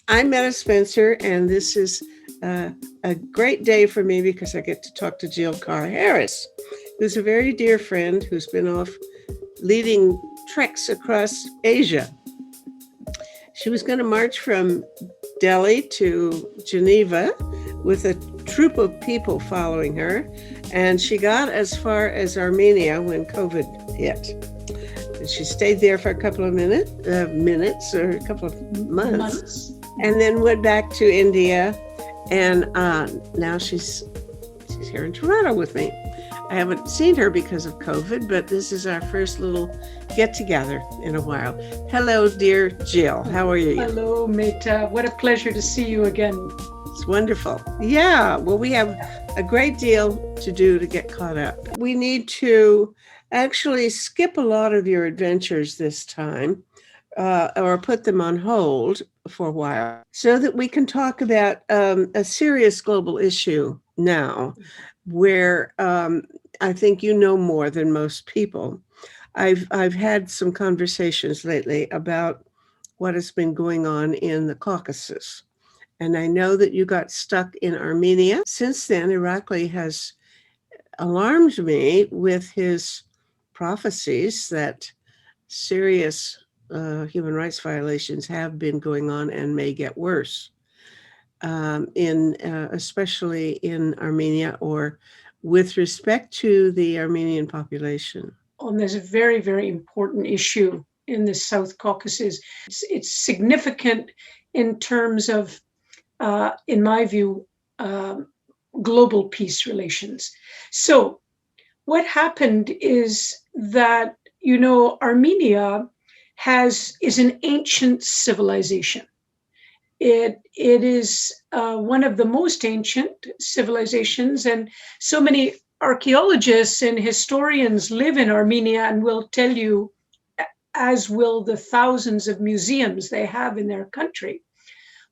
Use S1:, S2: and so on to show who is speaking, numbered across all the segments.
S1: I'm Metta Spencer, and this is a great day for me because I get to talk to Jill Carr-Harris, who's a very dear friend who's been off leading treks across Asia. She was going to march from Delhi to Geneva with a troop of people following her, and she got as far as Armenia when COVID hit. She stayed there for a couple of minutes or a couple of months. And then went back to India, and now she's here in Toronto with me. I haven't seen her because of COVID, but this is our first little get-together in a while. Hello, dear Jill. How are you?
S2: Hello, Metta. What a pleasure to see you again.
S1: It's wonderful. Yeah, well, we have a great deal to do to get caught up. We need to actually skip a lot of your adventures this time, or put them on hold for a while so that we can talk about a serious global issue now where I think you know more than most people. I've had some conversations lately about what has been going on in the Caucasus. And I know that you got stuck in Armenia. Since then, Irakli has alarmed me with his prophecies that serious human rights violations have been going on and may get worse, especially in Armenia or with respect to the Armenian population.
S2: And there's a very, very important issue in the South Caucasus. It's significant in terms of, in my view, global peace relations. So what happened is that, Armenia is an ancient civilization. It is one of the most ancient civilizations, and so many archaeologists and historians live in Armenia and will tell you, as will the thousands of museums they have in their country,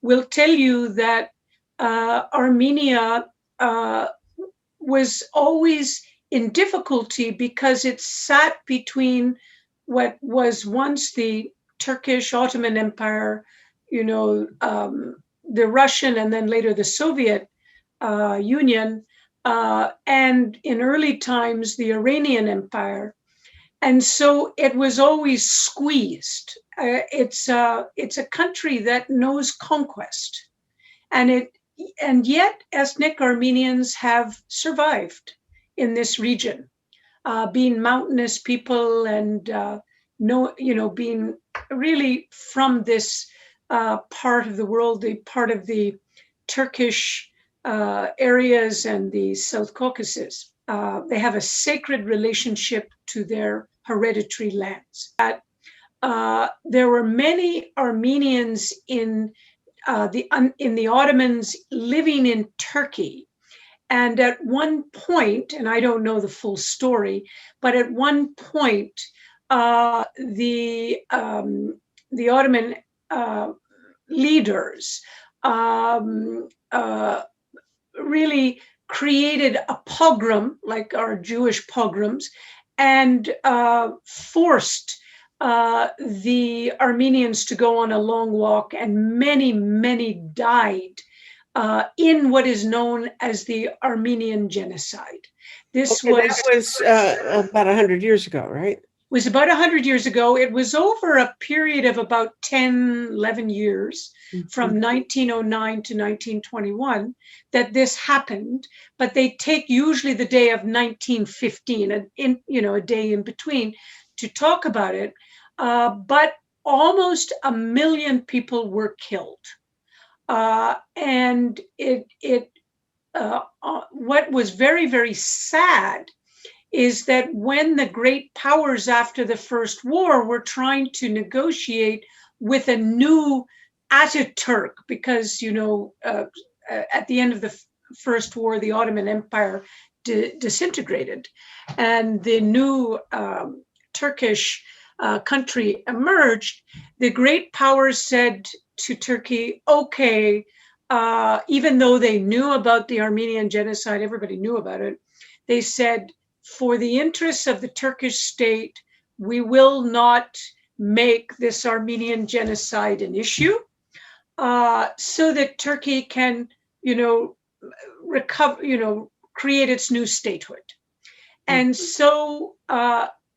S2: will tell you that Armenia was always in difficulty because it sat between what was once the Turkish Ottoman Empire, the Russian and then later the Soviet Union, and in early times, the Iranian Empire. And so it was always squeezed. It's a country that knows conquest. And yet ethnic Armenians have survived in this region, being mountainous people and being really from this part of the world, the part of the Turkish areas and the South Caucasus. They have a sacred relationship to their hereditary lands. There were many Armenians in the Ottomans living in Turkey. And at one point, and I don't know the full story, but at one point, the Ottoman leaders really created a pogrom, like our Jewish pogroms, and forced the Armenians to go on a long walk, and many, many died in what is known as the Armenian genocide.
S1: That was about 100 years ago, right?
S2: Was about 100 years ago. It was over a period of about 10, 11 years, from 1909 to 1921, that this happened. But they take usually the day of 1915, a day in between, to talk about it. But almost 1 million people were killed. And what was very, very sad is that when the great powers after the First War were trying to negotiate with a new Ataturk, because, at the end of the First War, the Ottoman Empire disintegrated, and the new Turkish country emerged, the great powers said to Turkey, okay, even though they knew about the Armenian genocide, everybody knew about it, they said, for the interests of the Turkish state, we will not make this Armenian genocide an issue. so that Turkey can, recover, create its new statehood. And so,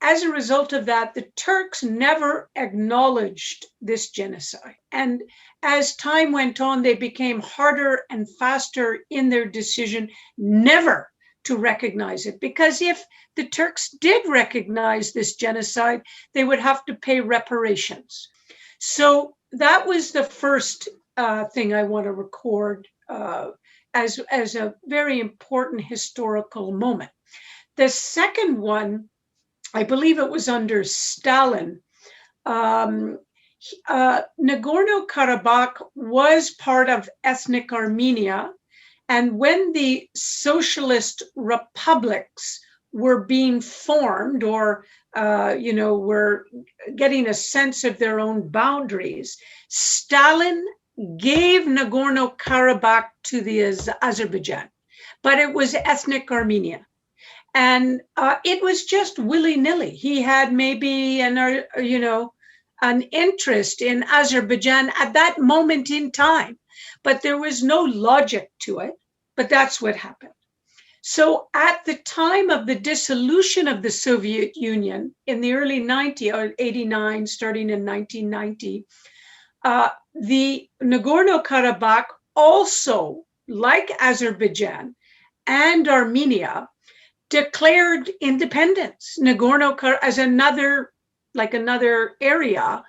S2: as a result of that, the Turks never acknowledged this genocide. And as time went on, they became harder and faster in their decision never to recognize it. Because if the Turks did recognize this genocide, they would have to pay reparations. So that was the first thing I want to record as a very important historical moment. The second one, I believe it was under Stalin. Nagorno-Karabakh was part of ethnic Armenia. And when the socialist republics were being formed or, were getting a sense of their own boundaries, Stalin gave Nagorno-Karabakh to the Azerbaijan, but it was ethnic Armenia. And it was just willy-nilly. He had maybe an interest in Azerbaijan at that moment in time, but there was no logic to it. But that's what happened. So at the time of the dissolution of the Soviet Union in the early 90s, or 89, starting in 1990, the Nagorno-Karabakh also, like Azerbaijan and Armenia, declared independence. Nagorno-Karabakh, as another area,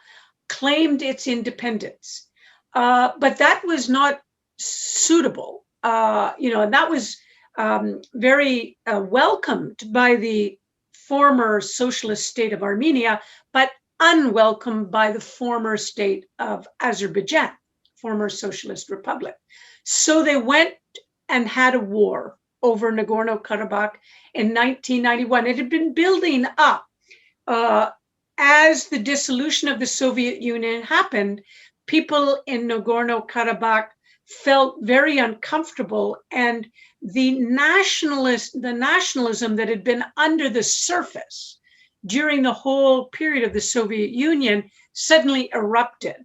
S2: claimed its independence. But that was not suitable, and that was very welcomed by the former socialist state of Armenia, but unwelcomed by the former state of Azerbaijan, former socialist republic. So they went and had a war over Nagorno-Karabakh in 1991. It had been building up as the dissolution of the Soviet Union happened. People in Nagorno-Karabakh felt very uncomfortable, and the nationalism that had been under the surface during the whole period of the Soviet Union suddenly erupted.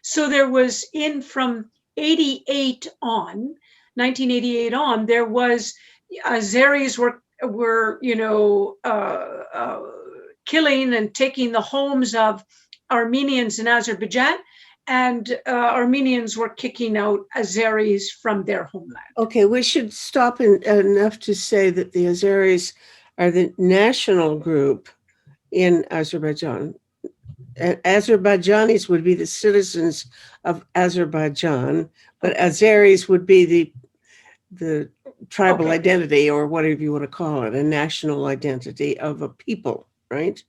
S2: So there was, from 1988 on, there was Azeris were killing and taking the homes of Armenians in Azerbaijan, and Armenians were kicking out Azeris from their homeland.
S1: Okay, we should stop enough to say that the Azeris are the national group in Azerbaijan. Azerbaijanis would be the citizens of Azerbaijan, but Azeris would be the tribal identity, or whatever you want to call it, a national identity of a people, right?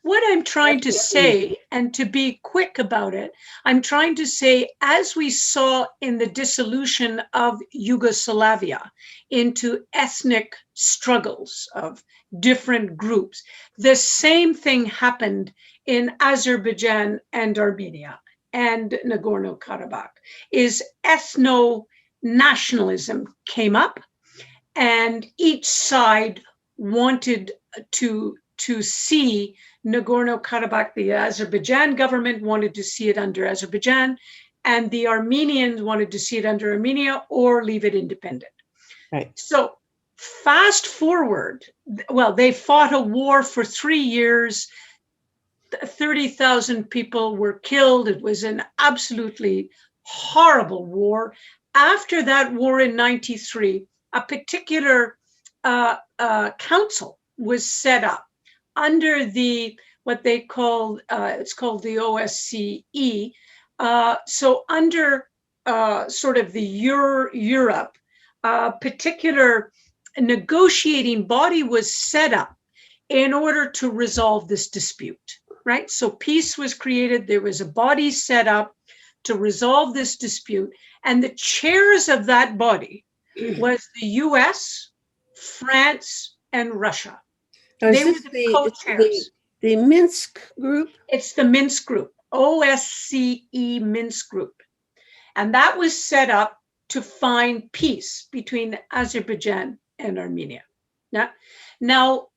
S2: What I'm trying to say, and to be quick about it, I'm trying to say, as we saw in the dissolution of Yugoslavia into ethnic struggles of different groups, the same thing happened in Azerbaijan and Armenia and Nagorno-Karabakh, is ethno-nationalism came up, and each side wanted to see Nagorno-Karabakh, the Azerbaijan government wanted to see it under Azerbaijan, and the Armenians wanted to see it under Armenia or leave it independent.
S1: Right.
S2: So fast forward, well, they fought a war for 3 years. 30,000 people were killed. It was an absolutely horrible war. After that war in 93, a particular council was set up under what they call, it's called the OSCE. So under sort of the Europe, a particular negotiating body was set up in order to resolve this dispute, right? So peace was created. There was a body set up to resolve this dispute. And the chairs of that body was the US, France, and Russia. They were the co-chairs.
S1: The Minsk Group?
S2: It's the Minsk Group, OSCE Minsk Group. And that was set up to find peace between Azerbaijan and Armenia. Now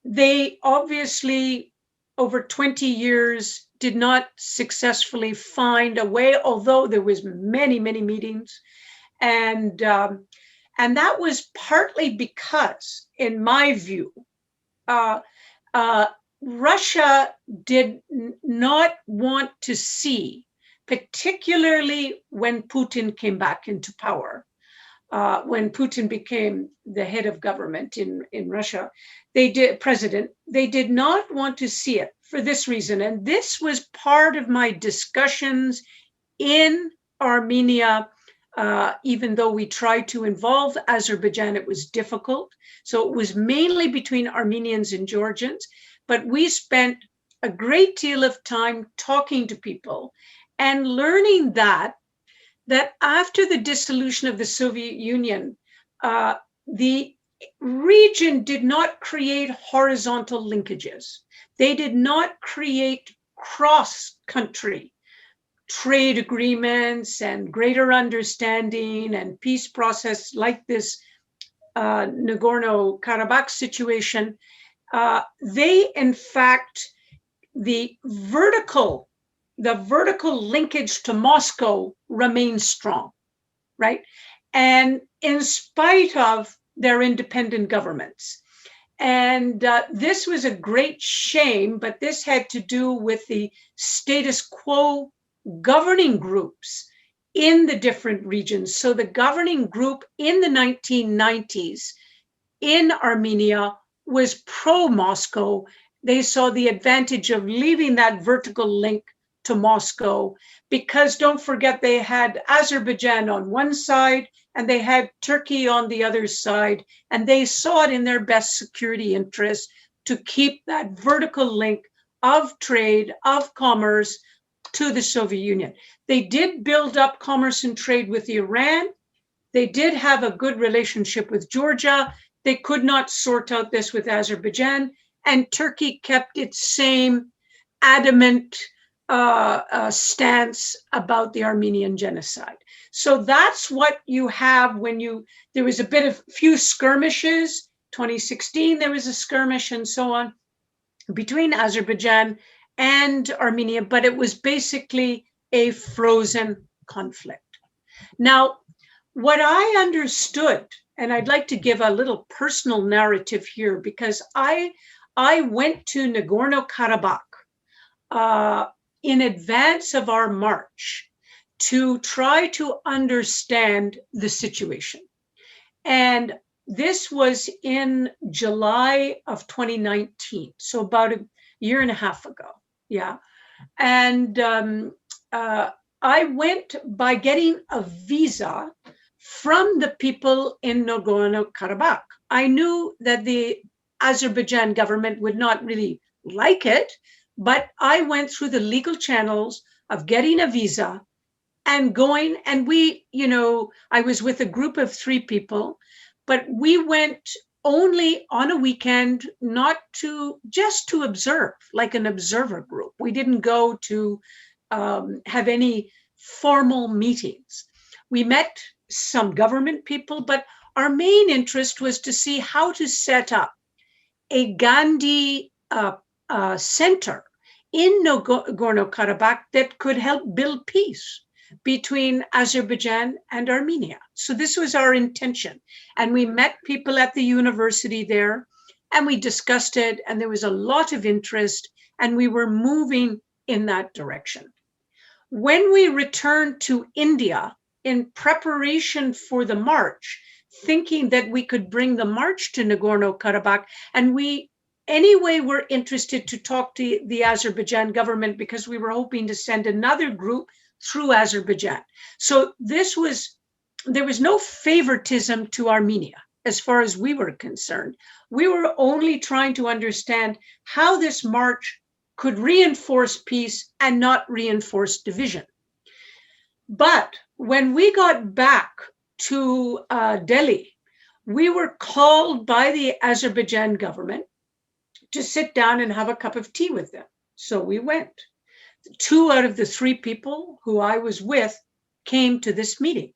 S2: they obviously over 20 years, did not successfully find a way, although there was many, many meetings. And that was partly because, in my view, Russia did not want to see, particularly when Putin came back into power, when Putin became the head of government in Russia, president, they did not want to see it for this reason. And this was part of my discussions in Armenia. Even though we tried to involve Azerbaijan, it was difficult. So it was mainly between Armenians and Georgians, but we spent a great deal of time talking to people and learning that after the dissolution of the Soviet Union, the region did not create horizontal linkages. They did not create cross-country trade agreements and greater understanding and peace process like this Nagorno-Karabakh situation. They, in fact, the vertical linkage to Moscow remains strong, right? And in spite of their independent governments. And this was a great shame, but this had to do with the status quo governing groups in the different regions. So the governing group in the 1990s in Armenia was pro-Moscow. They saw the advantage of leaving that vertical link to Moscow, because don't forget, they had Azerbaijan on one side and they had Turkey on the other side, and they saw it in their best security interest to keep that vertical link of trade, of commerce to the Soviet Union. They did build up commerce and trade with Iran. They did have a good relationship with Georgia. They could not sort out this with Azerbaijan, and Turkey kept its same adamant stance about the Armenian genocide. So that's what you have when there was few skirmishes. 2016, there was a skirmish and so on between Azerbaijan and Armenia, but it was basically a frozen conflict. Now, what I understood, and I'd like to give a little personal narrative here, because I went to Nagorno-Karabakh in advance of our march to try to understand the situation. And this was in July of 2019, so about a year and a half ago. Yeah. And I went by getting a visa from the people in Nagorno-Karabakh. I knew that the Azerbaijan government would not really like it, but I went through the legal channels of getting a visa and going, and I was with a group of 3 people, but we went only on a weekend, just to observe, like an observer group. We didn't go to have any formal meetings. We met some government people, but our main interest was to see how to set up a Gandhi center in Nagorno-Karabakh that could help build peace between Azerbaijan and Armenia. So this was our intention. And we met people at the university there, and we discussed it, and there was a lot of interest, and we were moving in that direction. When we returned to India in preparation for the march, thinking that we could bring the march to Nagorno-Karabakh, and we anyway were interested to talk to the Azerbaijan government because we were hoping to send another group through Azerbaijan. So there was no favoritism to Armenia as far as we were concerned. We were only trying to understand how this march could reinforce peace and not reinforce division. But when we got back to Delhi, we were called by the Azerbaijan government to sit down and have a cup of tea with them. So we went. 2 out of the 3 people who I was with came to this meeting.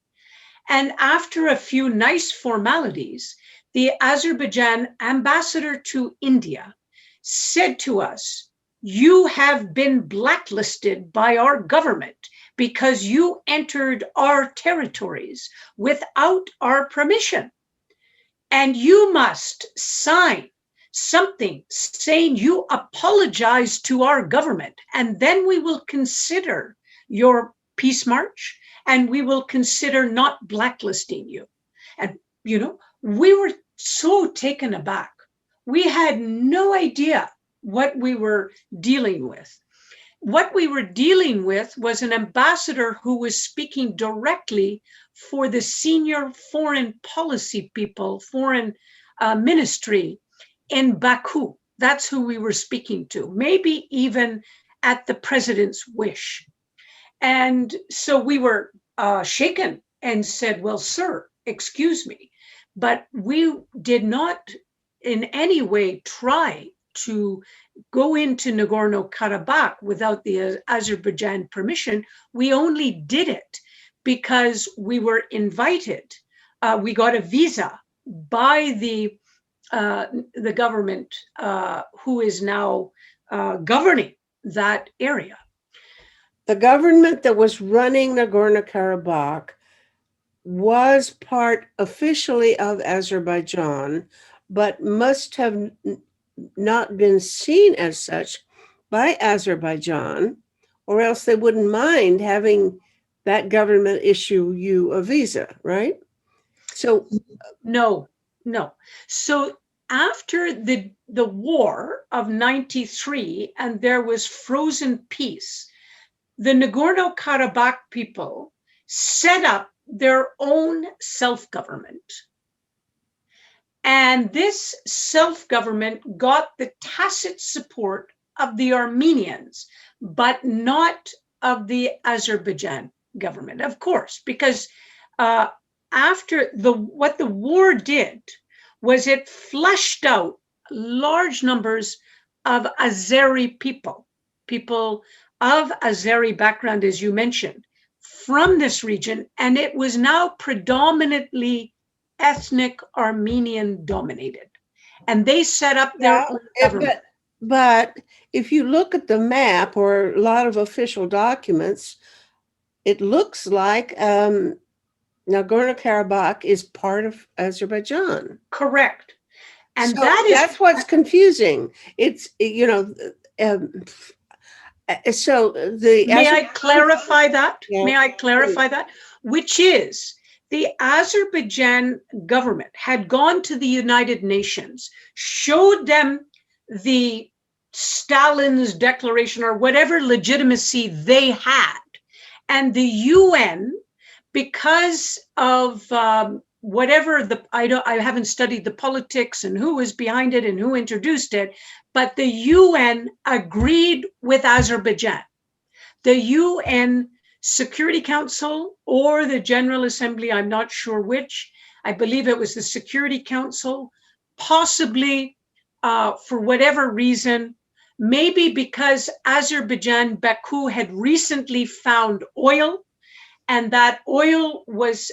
S2: And after a few nice formalities, the Azerbaijan ambassador to India said to us, you have been blacklisted by our government because you entered our territories without our permission. And you must sign something saying you apologize to our government, and then we will consider your peace march and we will consider not blacklisting you. And, we were so taken aback. We had no idea what we were dealing with. What we were dealing with was an ambassador who was speaking directly for the senior foreign policy people, foreign ministry in Baku. That's who we were speaking to, maybe even at the president's wish. And so we were shaken and said, well, sir, excuse me, but we did not in any way try to go into Nagorno-Karabakh without the Azerbaijan permission. We only did it because we were invited. We got a visa by the government who is now governing that area.
S1: The government that was running Nagorno-Karabakh was part officially of Azerbaijan, but must have not been seen as such by Azerbaijan, or else they wouldn't mind having that government issue you a visa, right? So
S2: no. So after the war of 93 and there was frozen peace, the Nagorno-Karabakh people set up their own self-government. And this self-government got the tacit support of the Armenians, but not of the Azerbaijan government, of course, because after what the war did was it flushed out large numbers of Azeri people of Azeri background, as you mentioned, from this region, and it was now predominantly ethnic Armenian dominated. And they set up their own government.
S1: But if you look at the map or a lot of official documents, it looks like Nagorno-Karabakh is part of Azerbaijan.
S2: Correct. And
S1: so that's what's confusing. It's, so the
S2: May I clarify that?
S1: Yeah.
S2: May I clarify that? Which is the Azerbaijan government had gone to the United Nations, showed them the Stalin's declaration or whatever legitimacy they had. And the UN, because of whatever I haven't studied the politics and who was behind it and who introduced it, but the UN agreed with Azerbaijan. The UN Security Council or the General Assembly, I'm not sure which, I believe it was the Security Council, possibly for whatever reason, maybe because Azerbaijan, Baku had recently found oil, and that oil was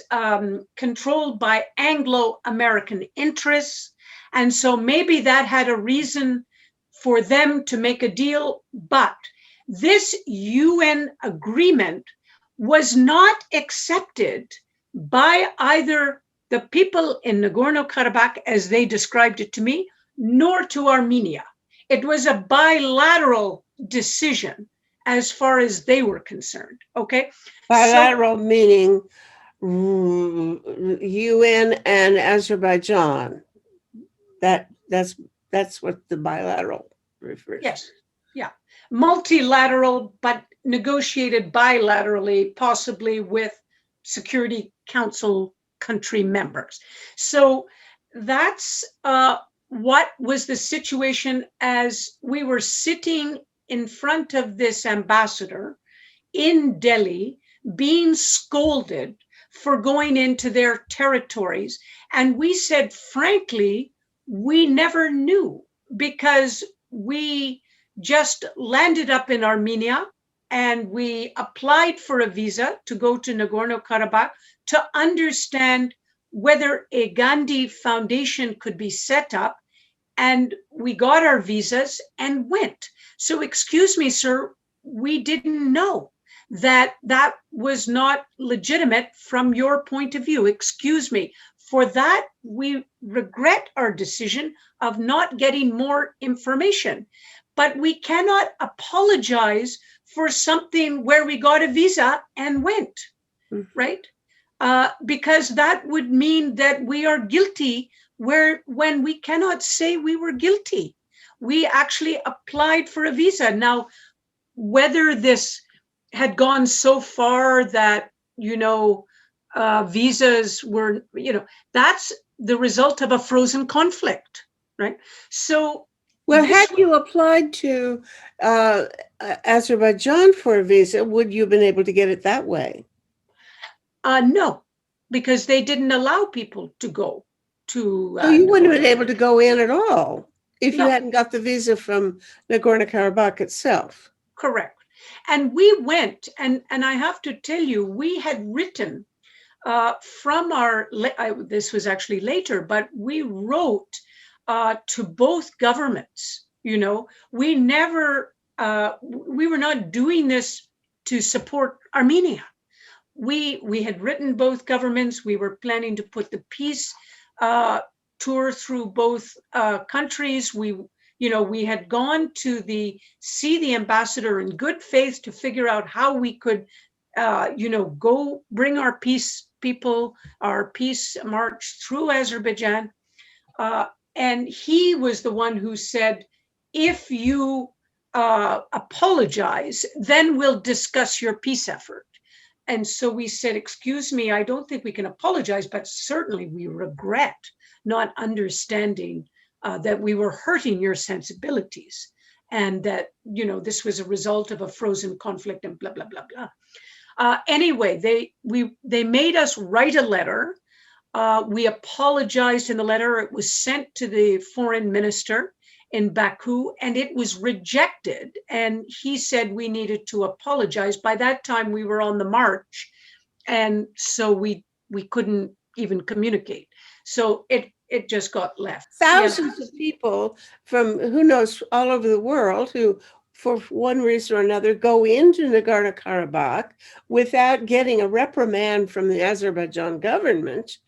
S2: controlled by Anglo-American interests. And so maybe that had a reason for them to make a deal. But this UN agreement was not accepted by either the people in Nagorno-Karabakh, as they described it to me, nor to Armenia. It was a bilateral decision as far as they were concerned, okay?
S1: Bilateral meaning UN and Azerbaijan. That's what the bilateral refers to.
S2: Yes, yeah. Multilateral, but negotiated bilaterally, possibly with Security Council country members. So that's what was the situation as we were sitting in front of this ambassador in Delhi, being scolded for going into their territories. And we said, frankly, we never knew, because we just landed up in Armenia and we applied for a visa to go to Nagorno-Karabakh to understand whether a Gandhi Foundation could be set up. And we got our visas and went. So excuse me, sir, we didn't know that that was not legitimate from your point of view. Excuse me. For that, we regret our decision of not getting more information. But we cannot apologize for something where we got a visa and went, right? Because that would mean that we are guilty when we cannot say we were guilty. We actually applied for a visa. Now, whether this had gone so far that, visas were, that's the result of a frozen conflict, right? So,
S1: well, had you applied to Azerbaijan for a visa, would you have been able to get it that way?
S2: No, because they didn't allow people to go to.
S1: So you wouldn't have been able to go in at all if you hadn't got the visa from Nagorno-Karabakh itself.
S2: Correct. And we went, and I have to tell you, we had written from this was actually later, but we wrote to both governments. We never, we were not doing this to support Armenia. We had written both governments. We were planning to put the peace tour through both countries. We had gone to see the ambassador in good faith to figure out how we could, go bring our peace people, our peace march through Azerbaijan. And he was the one who said, if you apologize, then we'll discuss your peace effort. And so we said, excuse me, I don't think we can apologize, but certainly we regret not understanding that we were hurting your sensibilities and that, this was a result of a frozen conflict and blah, blah, blah, blah. Anyway, they made us write a letter. We apologized in the letter. It was sent to the foreign minister in Baku, and it was rejected. And he said we needed to apologize. By that time, we were on the march, and so we couldn't even communicate. So it just got left.
S1: Thousands of people from who knows all over the world who, for one reason or another, go into Nagorno-Karabakh without getting a reprimand from the Azerbaijan government.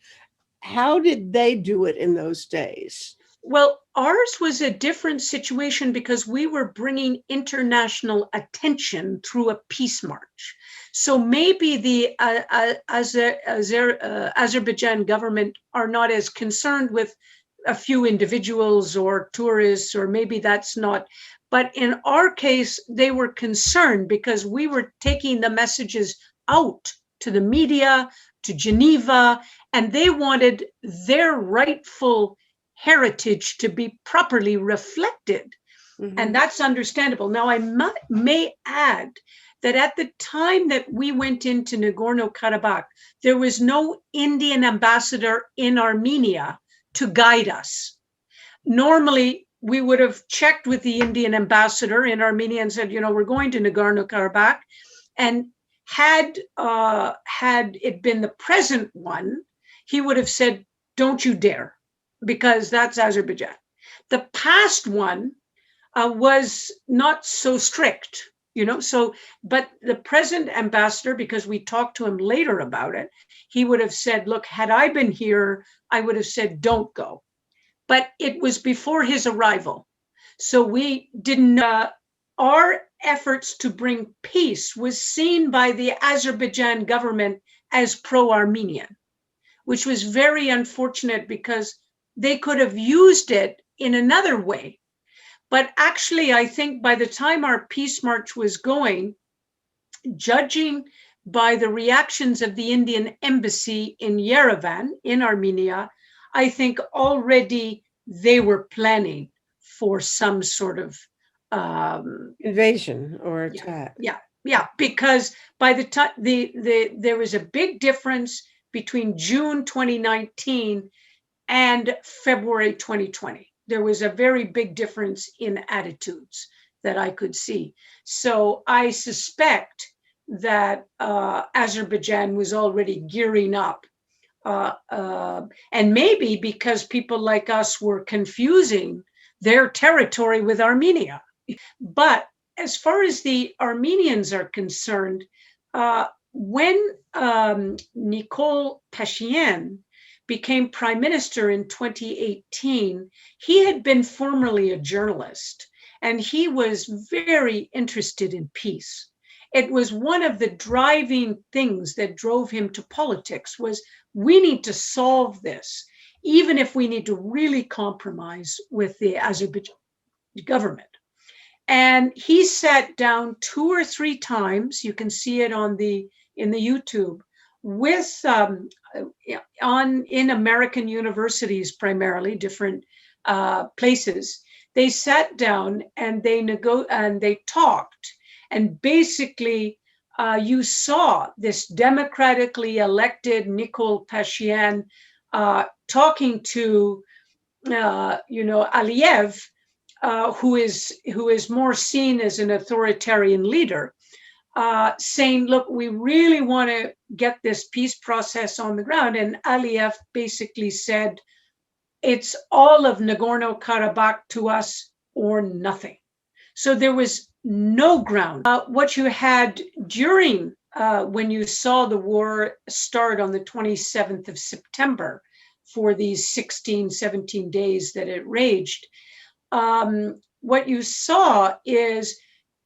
S1: How did they do it in those days?
S2: Well, ours was a different situation because we were bringing international attention through a peace march. So maybe the Azerbaijan government are not as concerned with a few individuals or tourists, or maybe that's not. But in our case, they were concerned because we were taking the messages out to the media, to Geneva, and they wanted their rightful heritage to be properly reflected. Mm-hmm. And that's understandable. Now, I may add that at the time that we went into Nagorno-Karabakh, there was no Indian ambassador in Armenia to guide us. Normally, we would have checked with the Indian ambassador in Armenia and said, we're going to Nagorno-Karabakh. And had it been the present one, he would have said, don't you dare, because that's Azerbaijan. The past one was not so strict, but the present ambassador, because we talked to him later about it, he would have said, look, had I been here, I would have said, don't go. But it was before his arrival. So we didn't, our efforts to bring peace was seen by the Azerbaijan government as pro-Armenian, which was very unfortunate because they could have used it in another way. But actually, I think by the time our peace march was going, judging by the reactions of the Indian embassy in Yerevan, in Armenia, I think already they were planning for some sort of
S1: invasion or attack.
S2: Yeah, because by the time there was a big difference between June 2019 and February 2020. There was a very big difference in attitudes that I could see. So I suspect that Azerbaijan was already gearing up. And maybe because people like us were confusing their territory with Armenia, But as far as the Armenians are concerned, when Nikol Pashinyan became prime minister in 2018, he had been formerly a journalist, and he was very interested in peace. It was one of the driving things that drove him to politics was, we need to solve this, even if we need to really compromise with the Azerbaijan government. And he sat down 2 or 3 times, you can see it in the YouTube, with in American universities, primarily different places. They sat down and they talked, and basically you saw this democratically elected Nikol Pashinyan talking to Aliyev, who is more seen as an authoritarian leader, saying, look, we really want to get this peace process on the ground. And Aliyev basically said, it's all of Nagorno-Karabakh to us or nothing. So there was no ground. What you had during when you saw the war start on the 27th of September for these 16, 17 days that it raged, what you saw is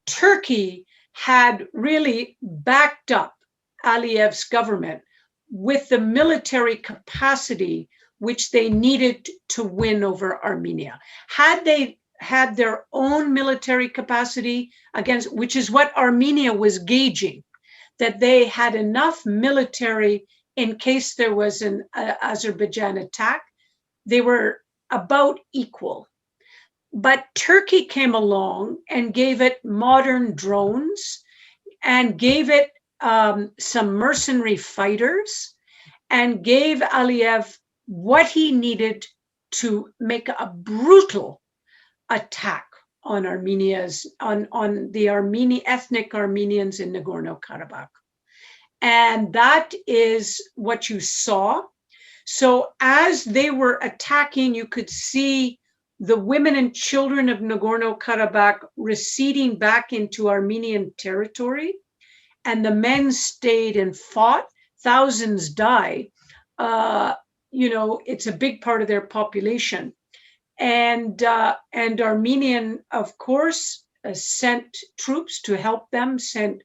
S2: Turkey had really backed up Aliyev's government with the military capacity which they needed to win over Armenia. Had they had their own military capacity against, which is what Armenia was gauging, that they had enough military in case there was an Azerbaijan attack, they were about equal. But Turkey came along and gave it modern drones and gave it some mercenary fighters and gave Aliyev what he needed to make a brutal attack on the ethnic Armenians in Nagorno-Karabakh. And that is what you saw. So as they were attacking, you could see the women and children of Nagorno-Karabakh receding back into Armenian territory, and the men stayed and fought. Thousands died. It's a big part of their population. And Armenian, of course, sent troops to help them, sent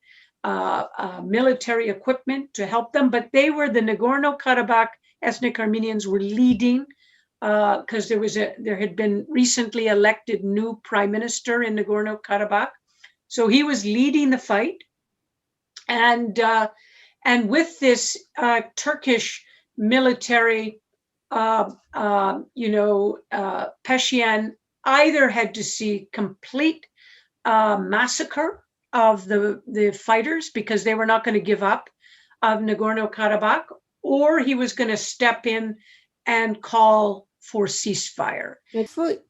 S2: military equipment to help them, but they were the Nagorno-Karabakh ethnic Armenians were leading because there had been recently elected new prime minister in Nagorno-Karabakh, so he was leading the fight, and with this Turkish military, Pashinyan either had to see complete massacre of the fighters because they were not going to give up of Nagorno-Karabakh, or he was going to step in and call for ceasefire.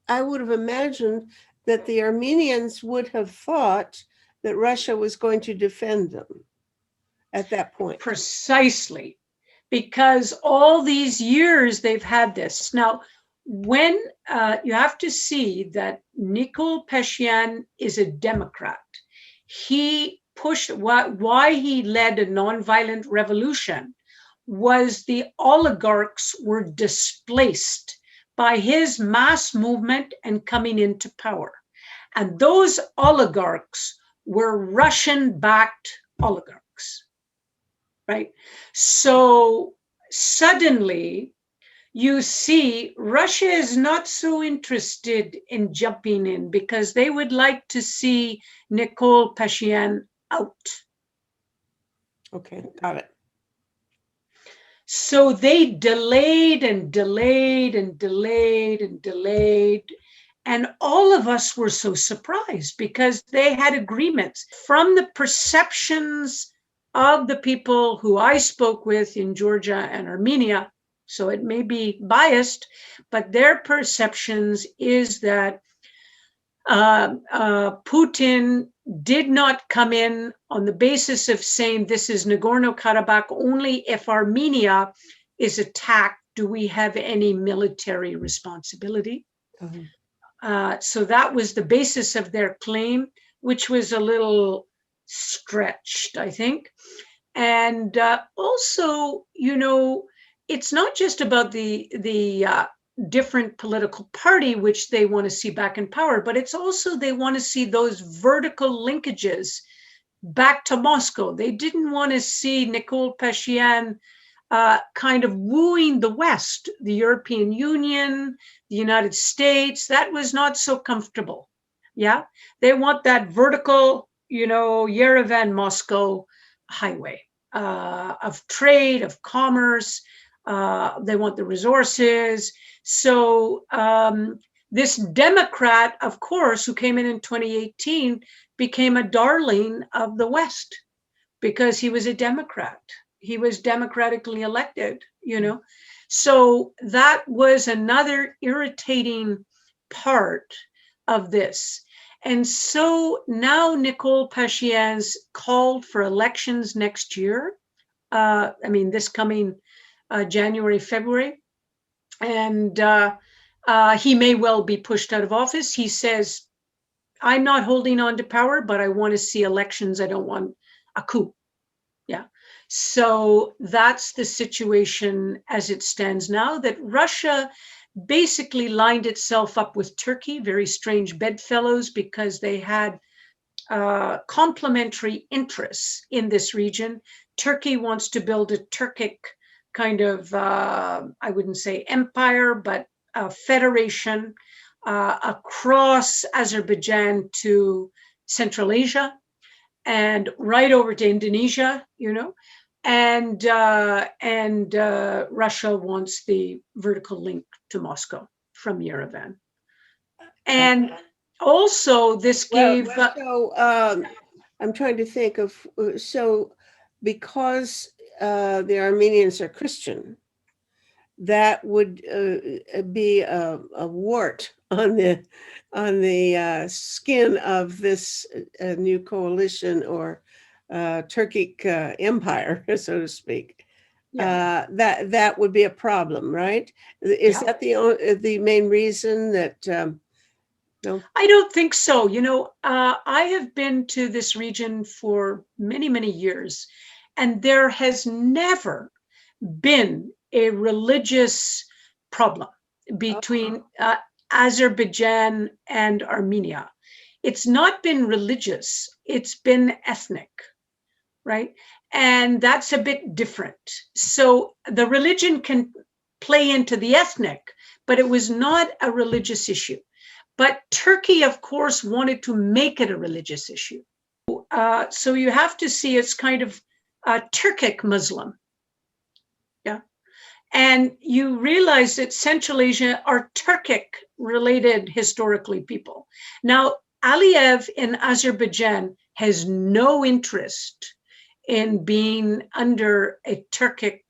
S1: I would have imagined that the Armenians would have thought that Russia was going to defend them at that point.
S2: Precisely, because all these years they've had this. Now, when you have to see that Nikol Pashinyan is a Democrat, he pushed why he led a nonviolent revolution was the oligarchs were displaced by his mass movement and coming into power. And those oligarchs were Russian-backed oligarchs, right? So suddenly you see Russia is not so interested in jumping in because they would like to see Nikol Pashinyan out.
S1: Okay, got it.
S2: So they delayed and delayed and delayed and delayed. And all of us were so surprised because they had agreements. From the perceptions of the people who I spoke with in Georgia and Armenia, so it may be biased, but their perceptions is that Putin did not come in on the basis of saying this is Nagorno-Karabakh only if Armenia is attacked. Do we have any military responsibility? So that was the basis of their claim, which was a little stretched, I think. And also, it's not just about the different political party which they want to see back in power, but it's also they want to see those vertical linkages back to Moscow. They didn't want to see Nikol Pashinyan kind of wooing the West, the European Union, the United States. That was not so comfortable. Yeah, they want that vertical, Yerevan Moscow highway of trade, of commerce. They want the resources. So this Democrat, of course, who came in 2018, became a darling of the West because he was a Democrat. He was democratically elected, So that was another irritating part of this. And so now Nikol Pashinyan's called for elections next year. This coming January, February. And he may well be pushed out of office. He says, I'm not holding on to power, but I want to see elections. I don't want a coup. Yeah. So that's the situation as it stands now, that Russia basically lined itself up with Turkey, very strange bedfellows, because they had complementary interests in this region. Turkey wants to build a Turkic kind of, I wouldn't say empire, but a federation across Azerbaijan to Central Asia and right over to Indonesia, and Russia wants the vertical link to Moscow from Yerevan. And also this gave...
S1: I'm trying to think of, so because the Armenians are Christian, that would be a wart on the skin of this new coalition or Turkic empire, so to speak. Yeah. That would be a problem, right? Is that the main reason that? No?
S2: I don't think so. I have been to this region for many, many years, and there has never been a religious problem between Azerbaijan and Armenia. It's not been religious, it's been ethnic, right? And that's a bit different. So the religion can play into the ethnic, but it was not a religious issue. But Turkey, of course, wanted to make it a religious issue. So you have to see it's kind of Turkic Muslim. Yeah. And you realize that Central Asia are Turkic related historically people. Now, Aliyev in Azerbaijan has no interest in being under a Turkic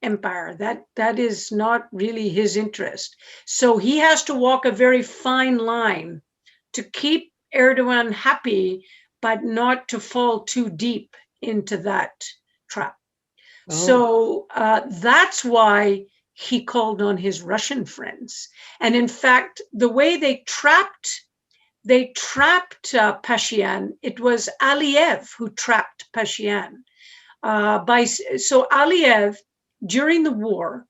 S2: empire. That is not really his interest. So he has to walk a very fine line to keep Erdogan happy, but not to fall too deep into that trap. Oh. So that's why he called on his Russian friends. And in fact, the way they trapped Pashinyan, it was Aliyev who trapped Pashinyan. So Aliyev, during the war,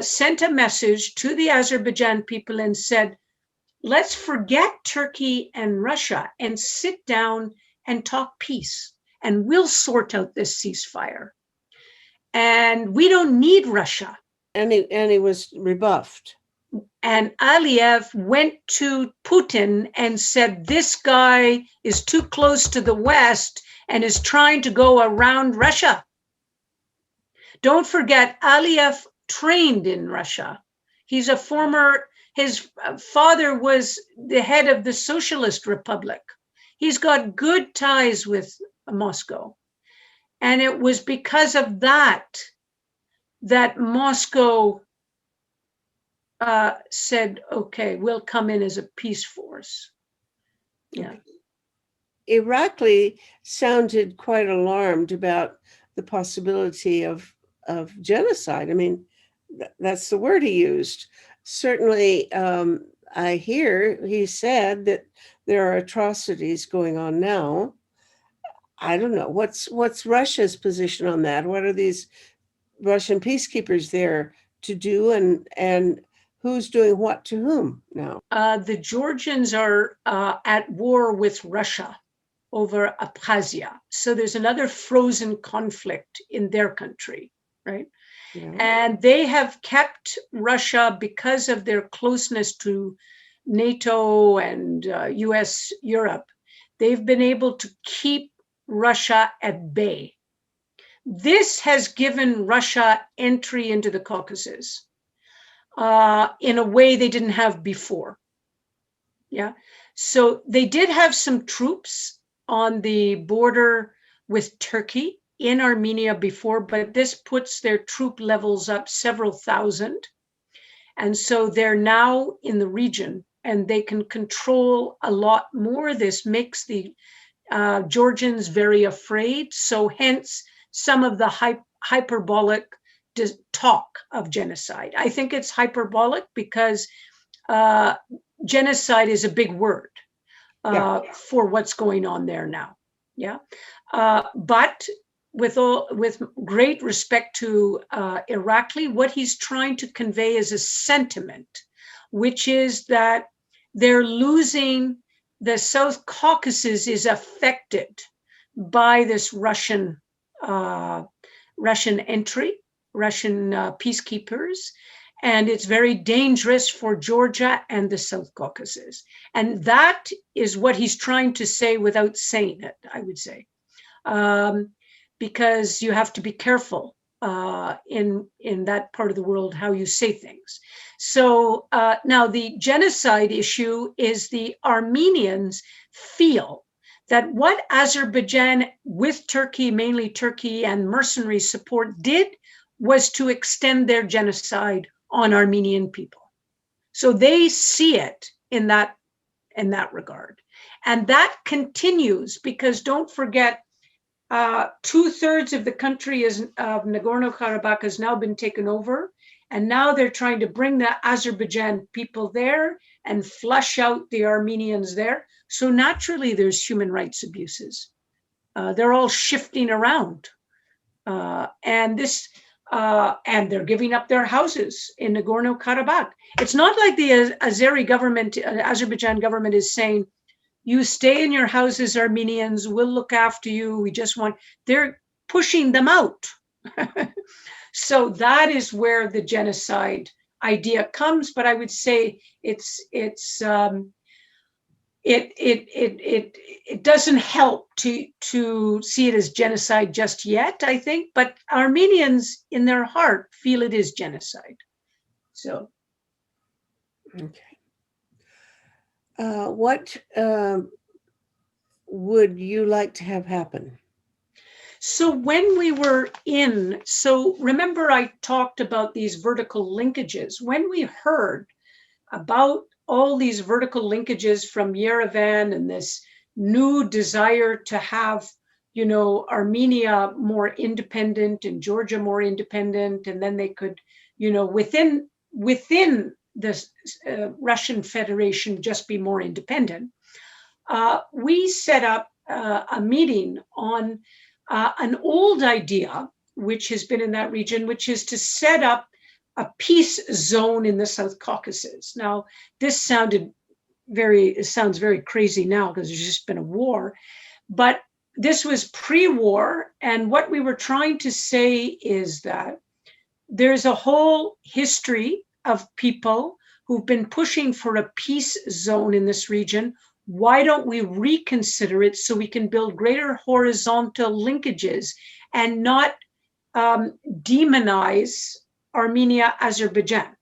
S2: sent a message to the Azerbaijan people and said, let's forget Turkey and Russia and sit down and talk peace, and we'll sort out this ceasefire. And we don't need Russia.
S1: And he was rebuffed.
S2: And Aliyev went to Putin and said, this guy is too close to the West and is trying to go around Russia. Don't forget, Aliyev trained in Russia. He's his father was the head of the Socialist Republic. He's got good ties with Moscow. And it was because of that Moscow said, okay, we'll come in as a peace force. Yeah.
S1: Irakli sounded quite alarmed about the possibility of genocide. I mean, that's the word he used. Certainly, I hear he said that there are atrocities going on now. I don't know what's Russia's position on that. What are these Russian peacekeepers there to do, and who's doing what to whom now?
S2: The Georgians are at war with Russia over Abkhazia. So there's another frozen conflict in their country, right?
S1: Yeah.
S2: And they have kept Russia, because of their closeness to NATO and US, Europe, they've been able to keep Russia at bay. This has given Russia entry into the Caucasus in a way they didn't have before. Yeah. So they did have some troops on the border with Turkey in Armenia before, but this puts their troop levels up several thousand. And so they're now in the region and they can control a lot more. This makes the Georgians very afraid. So hence some of the hyperbolic talk of genocide. I think it's hyperbolic because genocide is a big word for what's going on there now. Yeah. But with great respect to Irakli, what he's trying to convey is a sentiment, which is that they're losing, the South Caucasus is affected by this Russian entry, Russian peacekeepers, and it's very dangerous for Georgia and the South Caucasus. And that is what he's trying to say without saying it, I would say. Because you have to be careful in that part of the world how you say things. So now the genocide issue is the Armenians feel that what Azerbaijan with Turkey, mainly Turkey and mercenary support, did was to extend their genocide on Armenian people. So they see it in that regard. And that continues because don't forget, 2/3 of the country of Nagorno-Karabakh has now been taken over. And now they're trying to bring the Azerbaijan people there and flush out the Armenians there. So naturally there's human rights abuses. They're all shifting around. And they're giving up their houses in Nagorno-Karabakh. It's not like the Azerbaijan government is saying, you stay in your houses, Armenians, we'll look after you. They're pushing them out. So that is where the genocide idea comes. But I would say it doesn't help to see it as genocide just yet, I think. But Armenians in their heart feel it is genocide. So.
S1: Okay. What would you like to have happen?
S2: So when we were remember I talked about these vertical linkages. When we heard about all these vertical linkages from Yerevan and this new desire to have, Armenia more independent and Georgia more independent, and then they could, within the Russian Federation just be more independent, we set up a meeting on an old idea, which has been in that region, which is to set up a peace zone in the South Caucasus. Now, this sounds very crazy now because there's just been a war, but this was pre-war. And what we were trying to say is that there's a whole history of people who've been pushing for a peace zone in this region. Why don't we reconsider it so we can build greater horizontal linkages and not demonize Armenia, Azerbaijan,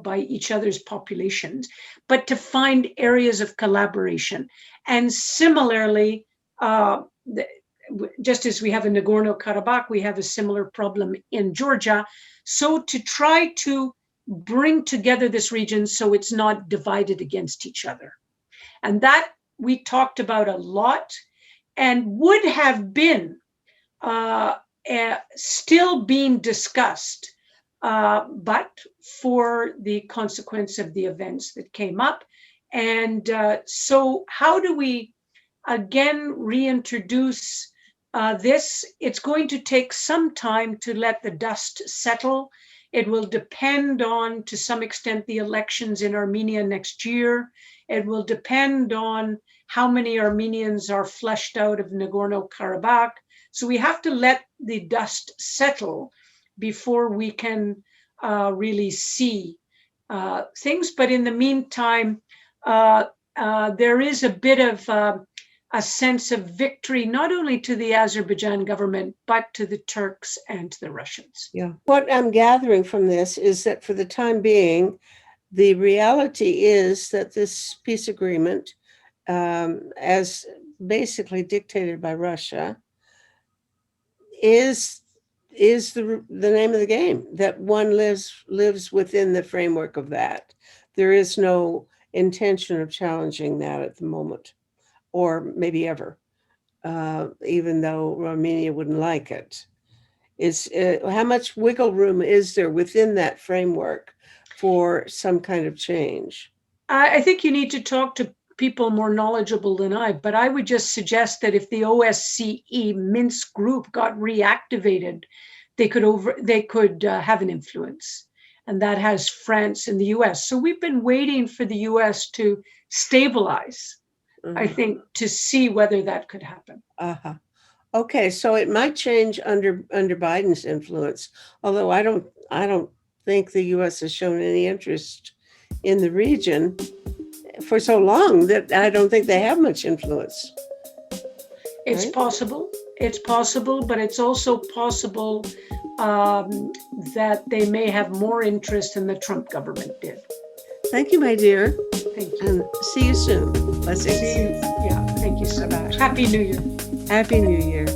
S2: by each other's populations, but to find areas of collaboration. And similarly, just as we have in Nagorno-Karabakh, we have a similar problem in Georgia. So to try to bring together this region so it's not divided against each other. And that we talked about a lot and would have been still being discussed but for the consequence of the events that came up. And so how do we again reintroduce this? It's going to take some time to let the dust settle. It will depend on, to some extent, the elections in Armenia next year. It will depend on how many Armenians are flushed out of Nagorno-Karabakh. So we have to let the dust settle before we can really see things. But in the meantime, there is a bit of a sense of victory, not only to the Azerbaijan government, but to the Turks and to the Russians.
S1: Yeah. What I'm gathering from this is that for the time being, the reality is that this peace agreement, as basically dictated by Russia, is the name of the game, that one lives within the framework of that. There is no intention of challenging that at the moment, or maybe ever, even though Armenia wouldn't like it. How much wiggle room is there within that framework for some kind of change?
S2: I think you need to talk to people more knowledgeable than I, but I would just suggest that if the OSCE Minsk Group got reactivated, they could have an influence, and that has France and the US. So we've been waiting for the US to stabilize, I think, to see whether that could happen.
S1: Uh-huh. Okay, so it might change under Biden's influence, although I don't think the US has shown any interest in the region for so long that I don't think they have much influence.
S2: It's
S1: right?
S2: possible. It's possible, but it's also possible that they may have more interest than the Trump government did.
S1: Thank you, my dear.
S2: Thank you.
S1: And see you soon.
S2: See you. Yeah, thank you so much. Happy New Year.
S1: Happy New Year.